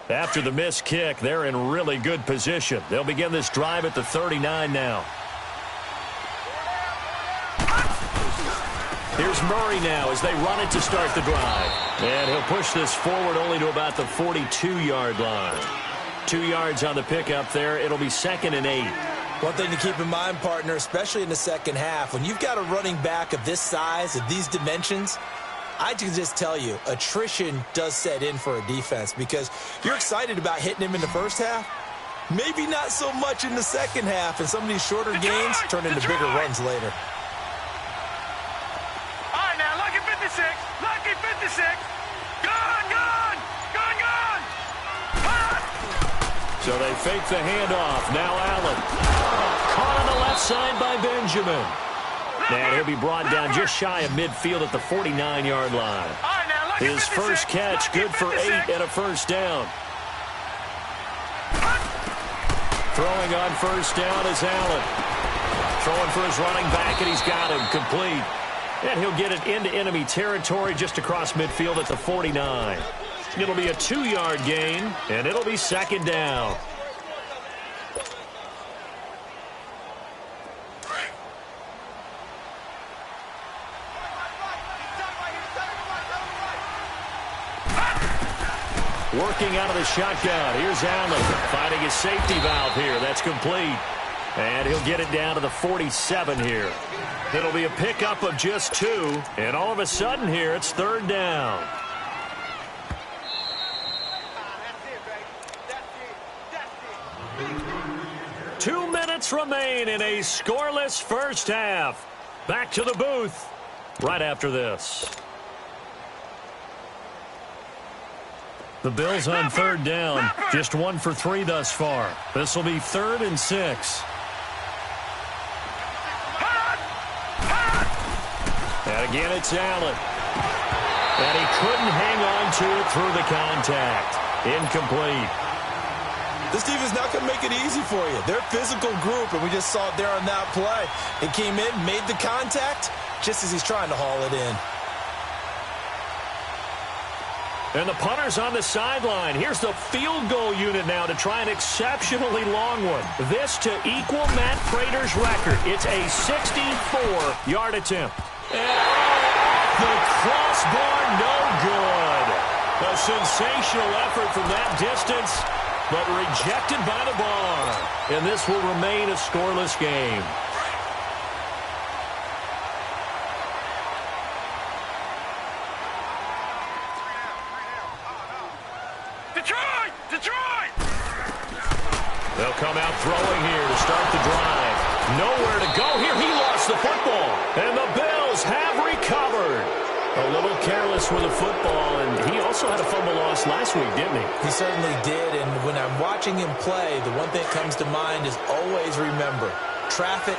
After the missed kick, they're in really good position. They'll begin this drive at the 39 now. Here's Murray now as they run it to start the drive. And he'll push this forward only to about the 42-yard line. 2 yards on the pickup there. It'll be 2nd and 8. One thing to keep in mind, partner, especially in the second half, when you've got a running back of this size, of these dimensions, I can just tell you, attrition does set in for a defense because you're excited about hitting him in the first half. Maybe not so much in the second half, and some of these shorter gains turn into bigger runs later. All right, now, lucky 56, lucky 56. Gone, gone, gone, gone. So they fake the handoff. Now Allen. Caught on the left side by Benjamin. And he'll be brought down just shy of midfield at the 49-yard line. His first catch, good for 8 and a first down. Throwing on first down is Allen. Throwing for his running back, and he's got him complete. And he'll get it into enemy territory just across midfield at the 49. It'll be a 2-yard gain, and it'll be 2nd down. Working out of the shotgun. Here's Allen finding his safety valve here. That's complete. And he'll get it down to the 47 here. It'll be a pickup of just 2. And all of a sudden here, it's 3rd down. Two minutes remain in a scoreless first half. Back to the booth right after this. The Bills on 3rd down. Just 1 for 3 thus far. This will be 3rd and 6. And again, it's Allen. And he couldn't hang on to it through the contact. Incomplete. This defense not going to make it easy for you. They're a physical group, and we just saw it there on that play. It came in, made the contact, just as he's trying to haul it in. And the punter's on the sideline. Here's the field goal unit now to try an exceptionally long one. This to equal Matt Prater's record. It's a 64-yard attempt. And the crossbar, no good. A sensational effort from that distance, but rejected by the bar. And this will remain a scoreless game. Detroit! They'll come out throwing here to start the drive. Nowhere to go here. He lost the football. And the Bills have recovered. A little careless with the football, and he also had a fumble loss last week, didn't he? He certainly did, and when I'm watching him play, the one thing that comes to mind is always remember, traffic,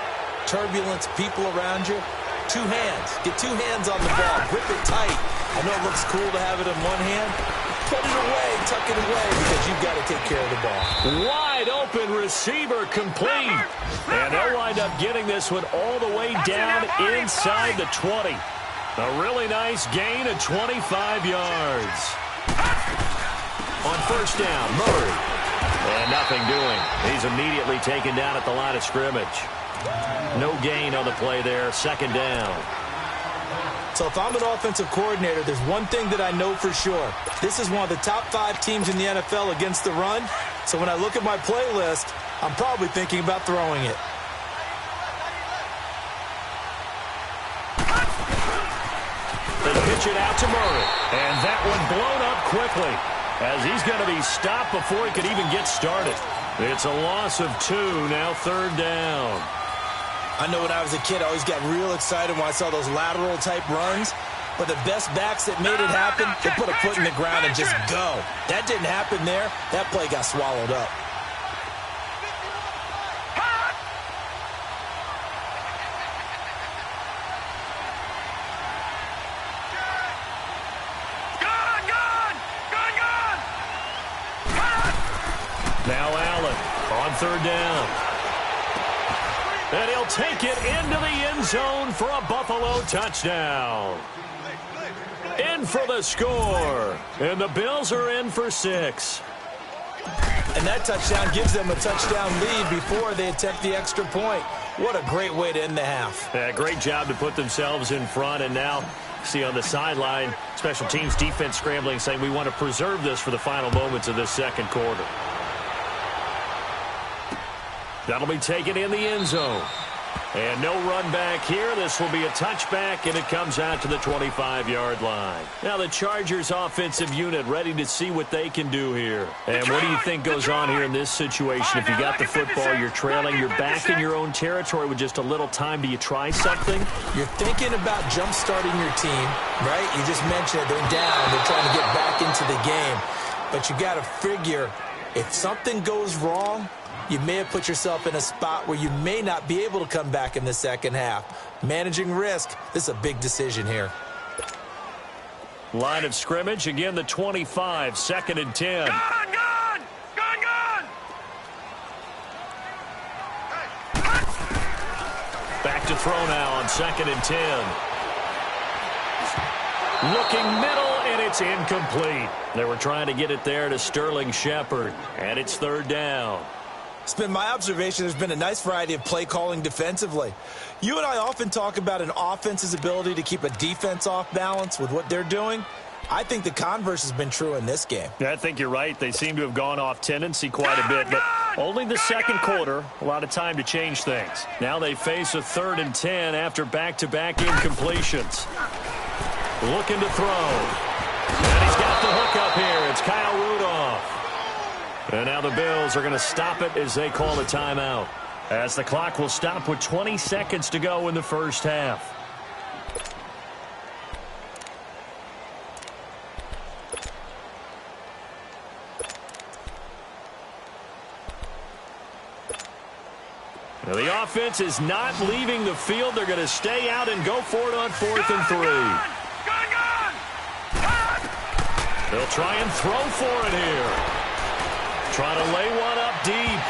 turbulence, people around you, 2 hands. Get 2 hands on the ball. Grip it tight. I know it looks cool to have it in one hand. Put it away, tuck it away, because you've got to take care of the ball. Wide open receiver complete. And they'll wind up getting this one all the way down inside the 20. A really nice gain of 25 yards. On first down, Murray. And nothing doing. He's immediately taken down at the line of scrimmage. No gain on the play there, 2nd down. So if I'm an offensive coordinator, there's one thing that I know for sure. This is one of the top 5 teams in the NFL against the run. So when I look at my playlist, I'm probably thinking about throwing it. They pitch it out to Murray. And that one blown up quickly as he's going to be stopped before he could even get started. It's a loss of 2, now 3rd down. I know when I was a kid, I always got real excited when I saw those lateral-type runs. But the best backs that made it happen, they put a foot in the ground and just go. That didn't happen there. That play got swallowed up. Now Allen on 3rd down. And he'll take it into the end zone for a Buffalo touchdown. In for the score. And the Bills are in for 6. And that touchdown gives them a touchdown lead before they attempt the extra point. What a great way to end the half. Yeah, great job to put themselves in front. And now, see on the sideline, special teams defense scrambling, saying we want to preserve this for the final moments of this second quarter. That'll be taken in the end zone. And no run back here. This will be a touchback, and it comes out to the 25-yard line. Now the Chargers offensive unit ready to see what they can do here. And what do you think goes on here in this situation? If you got the football, you're trailing, you're back in your own territory with just a little time. Do you try something? You're thinking about jump-starting your team, right? You just mentioned it. They're down. They're trying to get back into the game. But you got to figure if something goes wrong, you may have put yourself in a spot where you may not be able to come back in the second half. Managing risk, this is a big decision here. Line of scrimmage, again the 25, 2nd and 10. Gone! Back to throw now on 2nd and 10. Looking middle, and it's incomplete. They were trying to get it there to Sterling Shepard, and it's 3rd down. It's been my observation there's been a nice variety of play calling defensively. You and I often talk about an offense's ability to keep a defense off balance with what they're doing. I think the converse has been true in this game. Yeah, I think you're right. They seem to have gone off tendency quite a bit, but only the second quarter, a lot of time to change things. Now they face a 3rd and 10 after back-to-back incompletions. Looking to throw. And he's got the hook up here. It's Kyle Rudolph. And now the Bills are going to stop it as they call a timeout, as the clock will stop with 20 seconds to go in the first half. Now the offense is not leaving the field. They're going to stay out and go for it on 4th and 3. They'll try and throw for it here. Try to lay one up deep.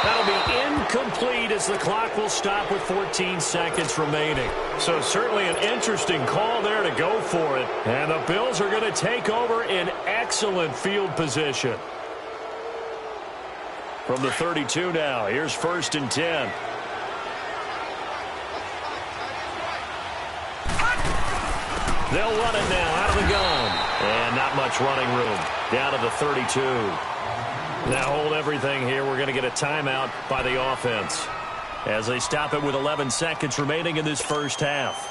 That'll be incomplete as the clock will stop with 14 seconds remaining. So certainly an interesting call there to go for it. And the Bills are going to take over in excellent field position. From the 32 now, here's 1st and 10. They'll run it now out of the gun. And not much running room. Down to the 32. Now hold everything here. We're going to get a timeout by the offense as they stop it with 11 seconds remaining in this first half.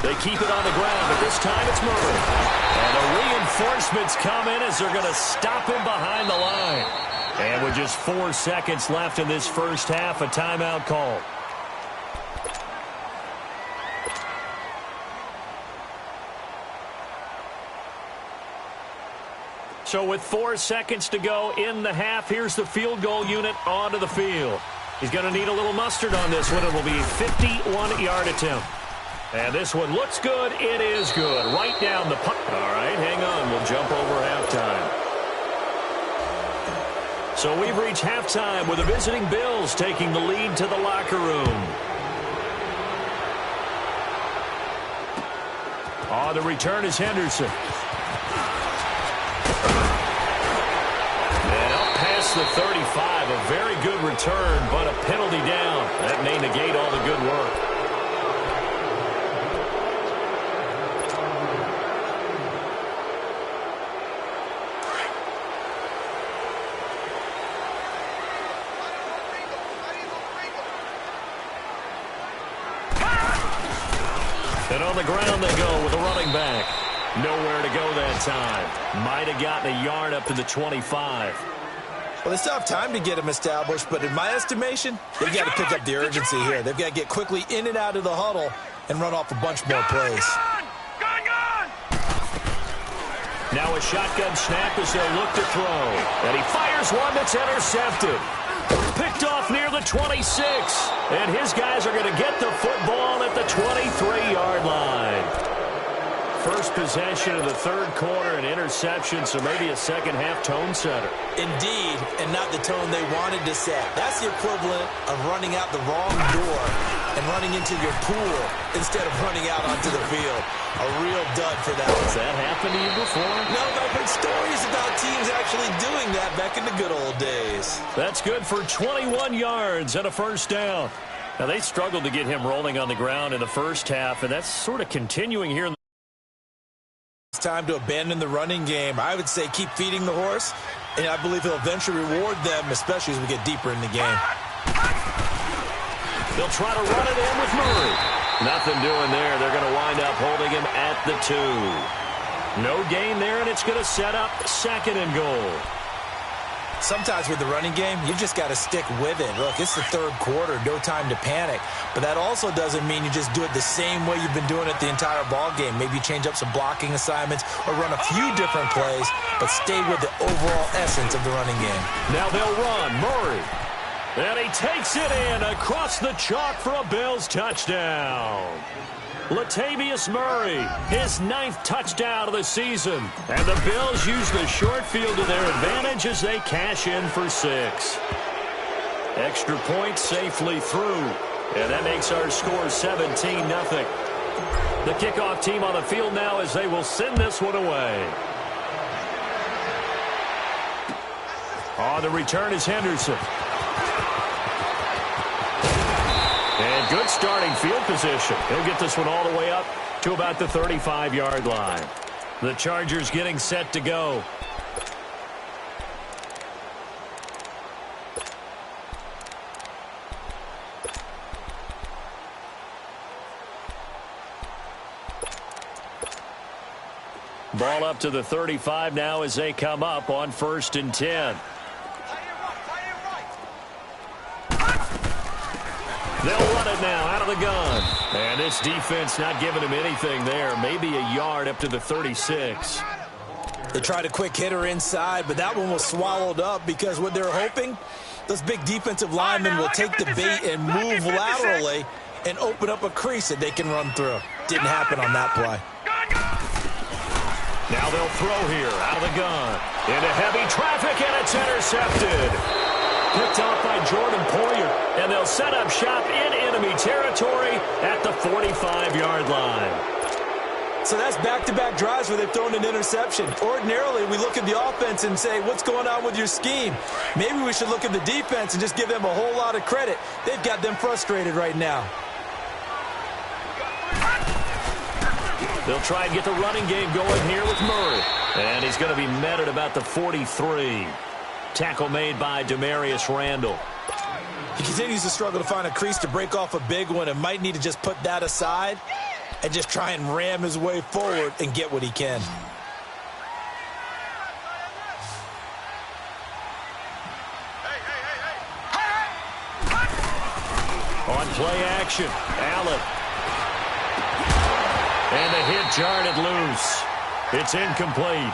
They keep it on the ground, but this time it's Murray. And the reinforcements come in as they're going to stop him behind the line. And with just 4 seconds left in this first half, a timeout call. So with 4 seconds to go in the half, here's the field goal unit onto the field. He's going to need a little mustard on this one. It will be a 51-yard attempt. And this one looks good. It is good. Right down the punt. All right, hang on. We'll jump over halftime. So we've reached halftime with the visiting Bills taking the lead to the locker room. On the return is Henderson. The 35, a very good return, but a penalty down. That may negate all the good work. And on the ground they go with a running back. Nowhere to go that time. Might have gotten a yard up to the 25. Well, they still have time to get him established, but in my estimation, they've got to pick up the urgency here. They've got to get quickly in and out of the huddle and run off a bunch more plays. Now a shotgun snap as they'll look to throw. And he fires one that's intercepted. Picked off near the 26. And his guys are going to get the football at the 23-yard line. first possession of the third quarter, an interception, so maybe a second-half tone setter. Indeed, and not the tone they wanted to set. That's the equivalent of running out the wrong door and running into your pool instead of running out onto the field. A real dud for that one. Has that happened to you before? No, but I've heard stories about teams actually doing that back in the good old days. That's good for 21 yards and a first down. Now, they struggled to get him rolling on the ground in the first half, and that's sort of continuing here. It's time to abandon the running game. I would say keep feeding the horse, and I believe he'll eventually reward them, especially as we get deeper in the game. They'll try to run it in with Murray. Nothing doing there. They're going to wind up holding him at the 2. No gain there, and it's going to set up second and goal. Sometimes with the running game, you just got to stick with it. Look, it's the third quarter, no time to panic. But that also doesn't mean you just do it the same way you've been doing it the entire ball game. Maybe change up some blocking assignments or run a few different plays, but stay with the overall essence of the running game. Now they'll run. Murray. And he takes it in across the chalk for a Bills touchdown. Latavius Murray, his 9th touchdown of the season. And the Bills use the short field to their advantage as they cash in for 6. Extra point safely through. And that makes our score 17-0. The kickoff team on the field now as they will send this one away. On the return is Henderson. And good starting field position. He'll get this one all the way up to about the 35-yard line. The Chargers getting set to go. Ball up to the 35 now as they come up on 1st and 10. They'll run it now out of the gun. And this defense not giving him anything there. Maybe a yard up to the 36. They tried a quick hitter inside, but that one was swallowed up because what they're hoping, those big defensive linemen will take the bait and move laterally and open up a crease that they can run through. Didn't happen on that play. Now they'll throw here out of the gun. Into heavy traffic, and it's intercepted. Picked off by Jordan Poyer, and they'll set up shop in enemy territory at the 45-yard line. So that's back-to-back drives where they've thrown an interception. Ordinarily, we look at the offense and say, what's going on with your scheme? Maybe we should look at the defense and just give them a whole lot of credit. They've got them frustrated right now. They'll try and get the running game going here with Murray. And he's going to be met at about the 43. Tackle made by Demarius Randall. He continues to struggle to find a crease to break off a big one and might need to just put that aside and just try and ram his way forward and get what he can. On play action, Allen. And the hit jarred it loose. It's incomplete.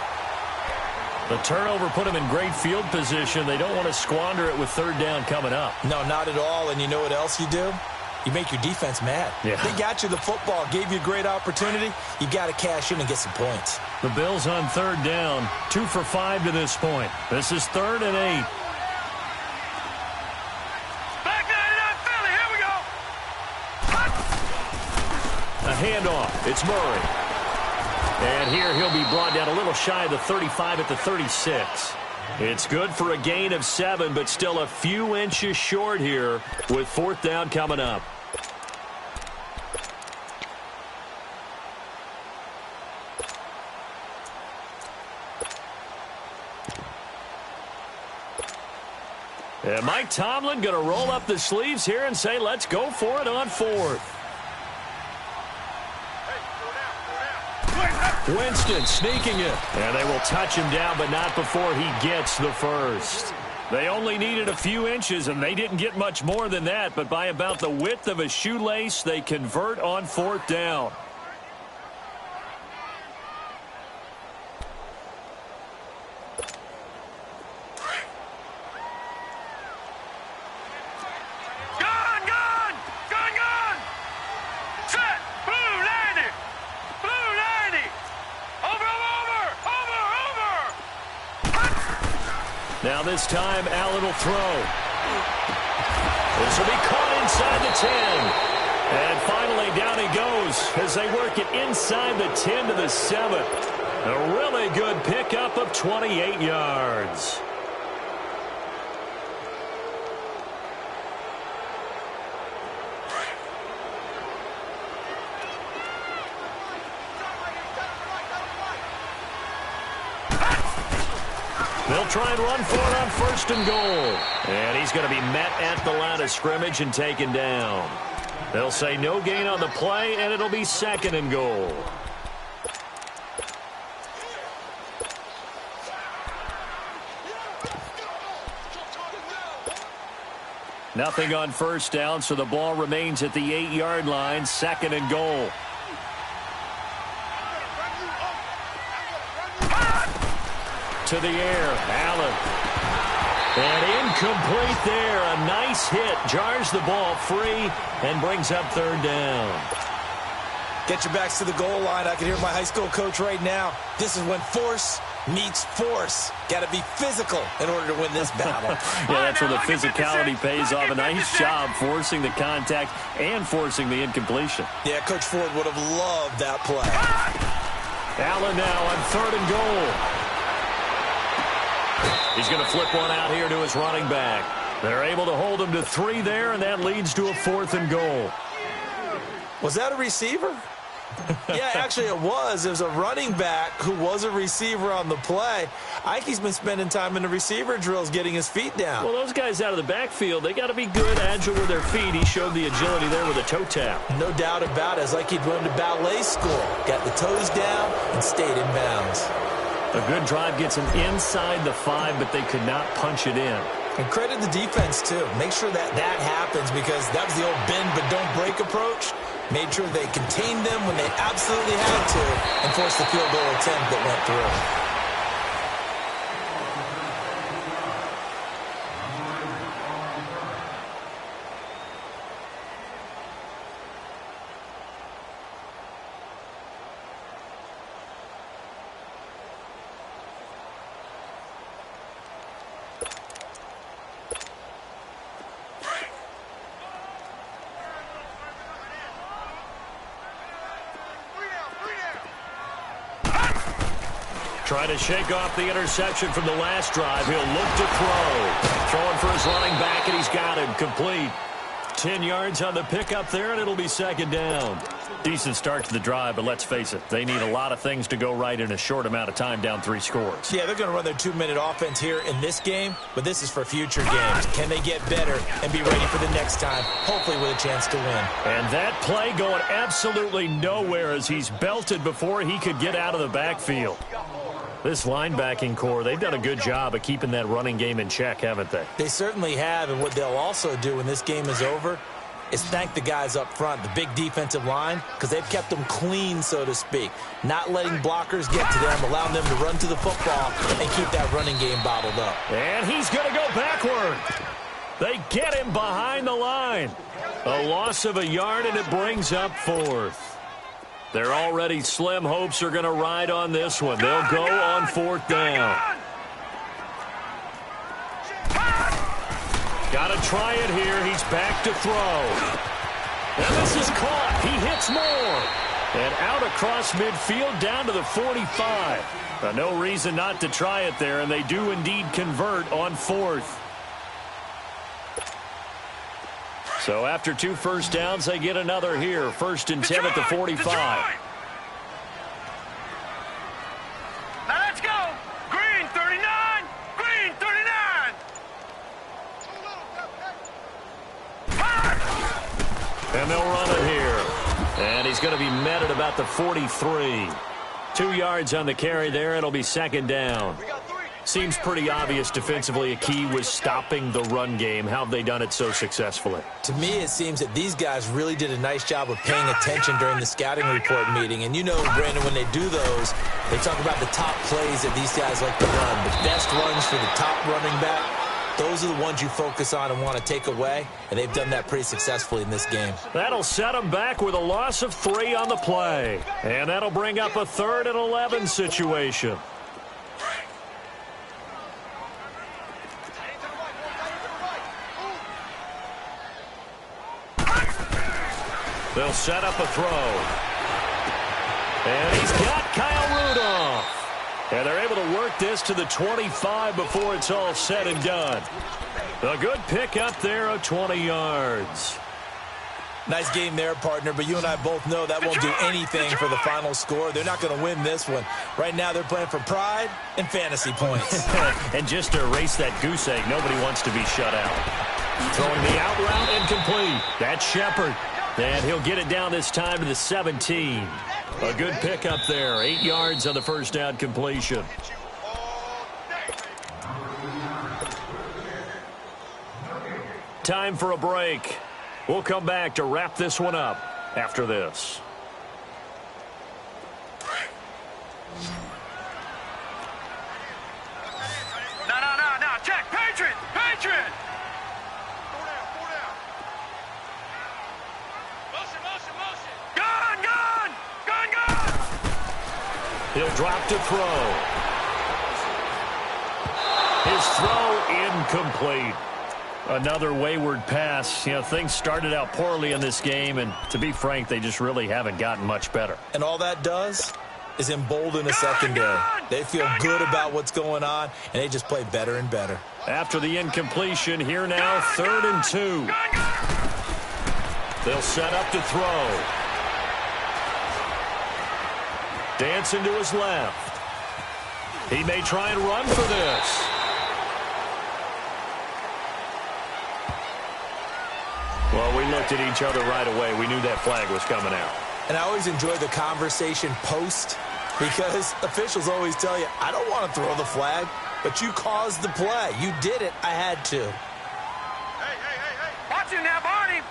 The turnover put him in great field position. They don't want to squander it with 3rd down coming up. No, not at all. And you know what else you do? You make your defense mad. Yeah. They got you the football, gave you a great opportunity. You got to cash in and get some points. The Bills on 3rd down, 2 for 5 to this point. This is 3rd and 8. Back it up, Philly. Here we go. A handoff. It's Murray. And here he'll be brought down a little shy of the 35 at the 36. It's good for a gain of 7, but still a few inches short here with 4th down coming up. And Mike Tomlin going to roll up the sleeves here and say, let's go for it on 4th. Winston sneaking it, and they will touch him down, but not before he gets the first. They only needed a few inches, and they didn't get much more than that, but by about the width of a shoelace, they convert on 4th down. Now this time, Allen will throw. This will be caught inside the 10. And finally, down he goes as they work it inside the 10 to the 7. A really good pickup of 28 yards. They'll try and run for it on 1st and goal. And he's going to be met at the line of scrimmage and taken down. They'll say no gain on the play, and it'll be 2nd and goal. Nothing on 1st down, so the ball remains at the 8-yard line, 2nd and goal. To the air, Allen. And incomplete there. A nice hit. Jars the ball free and brings up 3rd down. Get your backs to the goal line. I can hear my high school coach right now. This is when force meets force. Got to be physical in order to win this battle. Yeah, that's where the physicality pays off. A nice job forcing the contact and forcing the incompletion. Yeah, Coach Ford would have loved that play. Allen now on 3rd and goal. He's going to flip one out here to his running back. They're able to hold him to 3 there, and that leads to a 4th and goal. Was that a receiver? Yeah, actually it was. There's a running back who was a receiver on the play. Ike's been spending time in the receiver drills getting his feet down. Well, those guys out of the backfield, they got to be good, agile with their feet. He showed the agility there with a toe tap. No doubt about it. It's like he'd run to ballet school. Got the toes down and stayed in bounds. A good drive gets him inside the 5, but they could not punch it in. And credit the defense, too. Make sure that happens because that was the old bend but don't break approach. Made sure they contained them when they absolutely had to and forced the field goal attempt that went through. Trying to shake off the interception from the last drive. He'll look to throw. Throwing for his running back, and he's got him. Complete. 10 yards on the pickup there, and it'll be 2nd down. Decent start to the drive, but let's face it, they need a lot of things to go right in a short amount of time down 3 scores. Yeah, they're going to run their 2-minute offense here in this game, but this is for future games. Can they get better and be ready for the next time, hopefully with a chance to win? And that play going absolutely nowhere as he's belted before he could get out of the backfield. This linebacking core, they've done a good job of keeping that running game in check, haven't they? They certainly have, and what they'll also do when this game is over is thank the guys up front, the big defensive line, because they've kept them clean, so to speak. Not letting blockers get to them, allowing them to run to the football and keep that running game bottled up. And he's going to go backward. They get him behind the line. A loss of a yard, and it brings up 4th. Their already slim hopes are going to ride on this one. They'll go on 4th down. Got to try it here. He's back to throw. And this is caught. He hits more. And out across midfield down to the 45. No reason not to try it there, and they do indeed convert on 4th. So after 2 first downs, they get another here. 1st and 10 at the 45. Now let's go. Green 39. Green 39. And they'll run it here. And he's going to be met at about the 43. 2 yards on the carry there. It'll be 2nd down. Seems pretty obvious defensively a key was stopping the run game. How have they done it so successfully? To me, it seems that these guys really did a nice job of paying attention during the scouting report meeting. And you know, Brandon, when they do those, they talk about the top plays that these guys like to run. The best runs for the top running back, those are the ones you focus on and want to take away. And they've done that pretty successfully in this game. That'll set them back with a loss of 3 on the play. And that'll bring up a 3rd and 11 situation. They'll set up a throw. And he's got Kyle Rudolph. And they're able to work this to the 25 before it's all said and done. A good pick up there of 20 yards. Nice game there, partner, but you and I both know that won't do anything for the final score. They're not going to win this one. Right now they're playing for pride and fantasy points. And just to erase that goose egg, nobody wants to be shut out. Throwing the out route incomplete. That's Shepard. And he'll get it down this time to the 17. A good pick up there. 8 yards on the first down completion. Time for a break. We'll come back to wrap this one up after this. No. Check. Patriot. Motion. Gun. He'll drop to throw. His throw incomplete. Another wayward pass. You know, things started out poorly in this game, and to be frank, they just really haven't gotten much better. And all that does is embolden a secondary. They feel good about what's going on, and they just play better and better. After the incompletion, here now, 3rd and 2. They'll set up to throw. Dancing to his left. He may try and run for this. Well, we looked at each other right away. We knew that flag was coming out. And I always enjoy the conversation post because officials always tell you, I don't want to throw the flag, but you caused the play. You did it. I had to. Hey. Watch him now, Barney.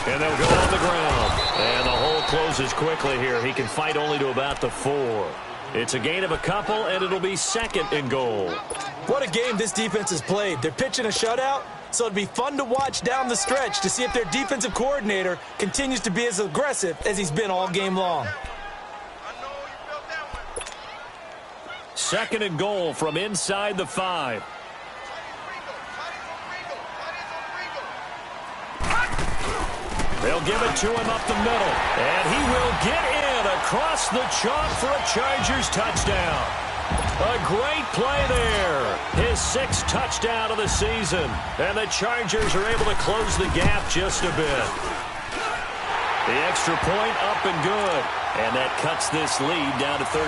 And they'll go on the ground. And the hole closes quickly here. He can fight only to about the 4. It's a gain of a couple, and it'll be 2nd and goal. What a game this defense has played. They're pitching a shutout, so it'd be fun to watch down the stretch to see if their defensive coordinator continues to be as aggressive as he's been all game long. 2nd and goal from inside the 5. They'll give it to him up the middle. And he will get in across the chalk for a Chargers touchdown. A great play there. His 6th touchdown of the season. And the Chargers are able to close the gap just a bit. The extra point up and good. And that cuts this lead down to 13.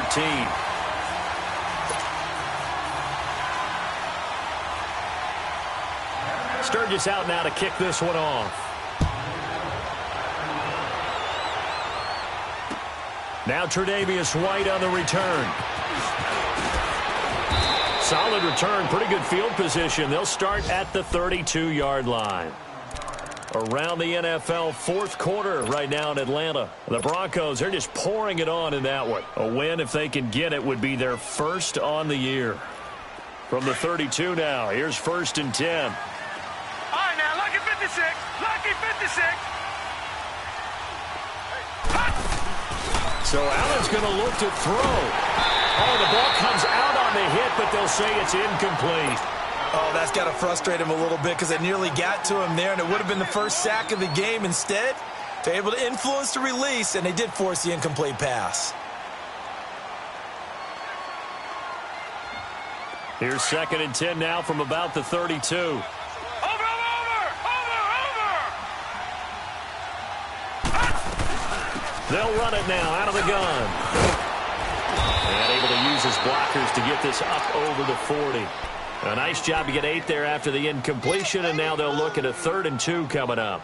Sturgis out now to kick this one off. Now Tre'Davious White on the return. Solid return, pretty good field position. They'll start at the 32-yard line. Around the NFL 4th quarter right now in Atlanta. The Broncos, they're just pouring it on in that one. A win, if they can get it, would be their 1st on the year. From the 32 now, here's 1st and 10. All right, now, lucky 56. So Allen's going to look to throw. Oh, the ball comes out on the hit, but they'll say it's incomplete. Oh, that's got to frustrate him a little bit because it nearly got to him there, and it would have been the first sack of the game. Instead, they're able to influence the release, and they did force the incomplete pass. Here's 2nd and 10 now from about the 32. Over. They'll run it now out of the gun. And able to use his blockers to get this up over the 40. A nice job to get 8 there after the incompletion, and now they'll look at a 3rd and 2 coming up.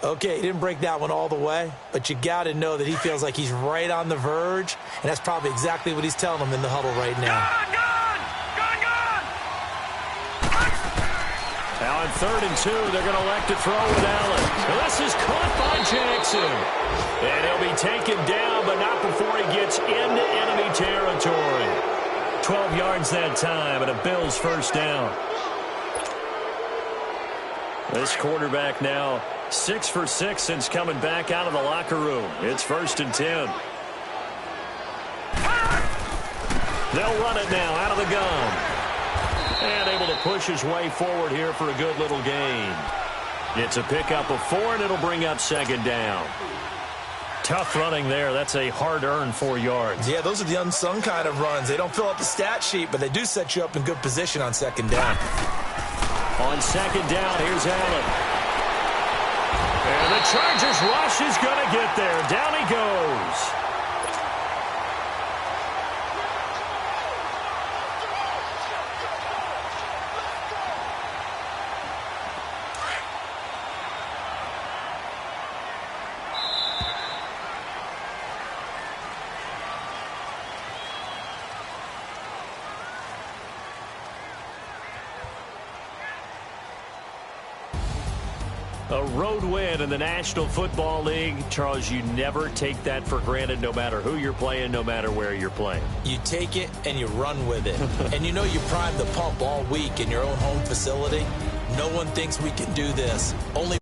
Okay, he didn't break that one all the way, but you got to know that he feels like he's right on the verge, and that's probably exactly what he's telling them in the huddle right now. Gun! Now on 3rd and 2, they're going to elect to throw with Allen. Now this is caught by Jackson. And he'll be taken down, but not before he gets into enemy territory. 12 yards that time, and a Bills 1st down. This quarterback now 6 for 6 since coming back out of the locker room. It's 1st and 10. They'll run it now out of the gun. And able to push his way forward here for a good little gain. It's a pickup of 4, and it'll bring up second down. Tough running there. That's a hard-earned 4 yards. Yeah, those are the unsung kind of runs. They don't fill up the stat sheet, but they do set you up in good position on second down. On second down, here's Allen. And the Chargers rush is going to get there. Down he goes. A road win in the National Football League. Charles, you never take that for granted no matter who you're playing, no matter where you're playing. You take it and you run with it. And you know you primed the pump all week in your own home facility. No one thinks we can do this. Only